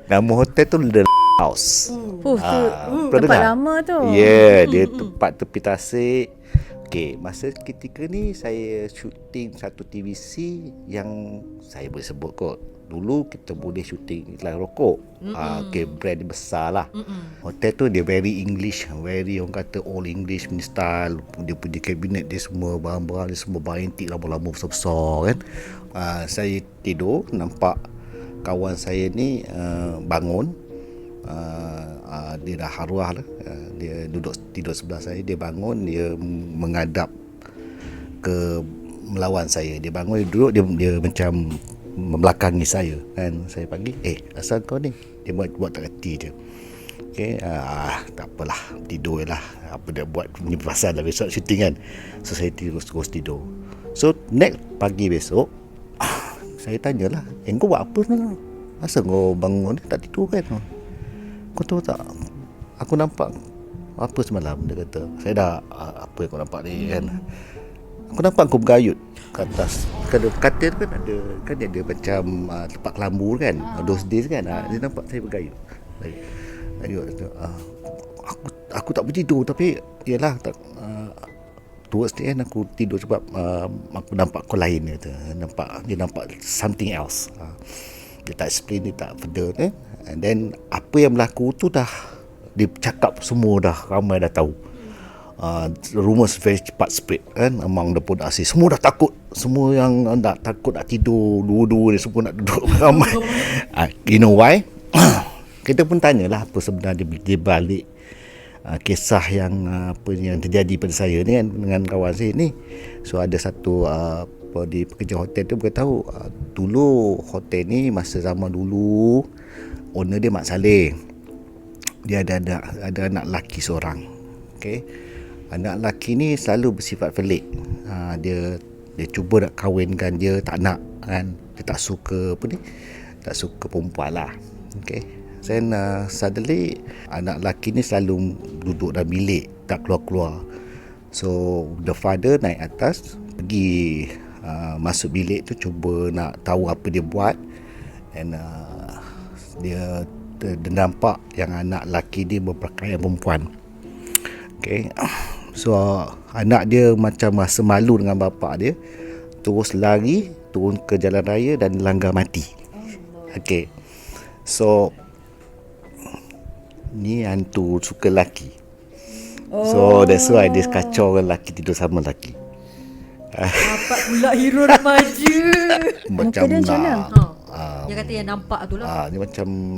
Nama hotel tu The House. Tempat lama tu. Dia tempat tepi tasik. Okey, masa ketika ni saya syuting satu TVC yang saya boleh sebut kot. Dulu kita boleh syuting iklan rokok. Okey, brand besar lah. Hotel tu dia very English, very orang kata all English punya style. Dia punya kabinet dia semua barang-barang dia semua barang antik lama-lama besar-besar kan. Saya tidur nampak kawan saya ni bangun. Dia dah arwah lah. Dia duduk tidur sebelah saya. Dia bangun, dia menghadap ke melawan saya. Dia bangun, dia duduk, dia macam membelakangi saya kan. Saya panggil, asal kau ni? Dia buat tak reti je. Okay, tak apalah, tidur lah. Apa dia buat ni pasal dah besok syuting kan. So saya terus tidur. So next pagi besok saya tanyalah, kau buat apa sebenarnya? Asal kau bangun ni tak tidur kan? Kau tahu tak, aku nampak apa semalam? Dia kata, saya dah, apa yang kau nampak ni kan? Aku nampak kau bergayut ke atas. Katil kan ada macam tempat kelambu kan, those days kan. Dia nampak saya bergayut. Aku tak bertidur, tapi yalah, towards the end aku tidur sebab aku nampak kau lain. Dia nampak something else. Dia tak explain, dia tak further kan. And then apa yang berlaku tu dah dicakap semua dah, ramai dah tahu. Rumours very cepat spread kan among the production. Semua dah takut, semua yang nak takut nak tidur, dua-dua ni semua nak duduk ramai. You know why? Kita pun tanyalah apa sebenarnya di balik kisah yang apa yang terjadi pada saya ni kan dengan kawan saya ni. So ada satu di pekerja hotel tu beritahu, dulu hotel ni masa zaman dulu owner dia Mak Saleh. Dia ada anak lelaki seorang. Okey. Anak lelaki ni selalu bersifat pelik. Dia cuba nak kahwinkan dia, tak nak kan. Dia tak suka apa ni? Tak suka perempuan lah. Okey. Then suddenly anak lelaki ni selalu duduk dalam bilik, tak keluar-keluar. So the father naik atas, pergi masuk bilik tu, cuba nak tahu apa dia buat. And dia nampak yang anak lelaki dia berpakaian perempuan. Okay. So anak dia macam rasa malu dengan bapa dia, terus lari turun ke jalan raya dan langgar mati. Okay. So ni hantu suka lelaki. So that's why dia kacau orang lelaki tidur sama lelaki. Dapat pula hero remaja. Macam Muka dia macam mana? Dia kata yang nampak tu lah. Dia macam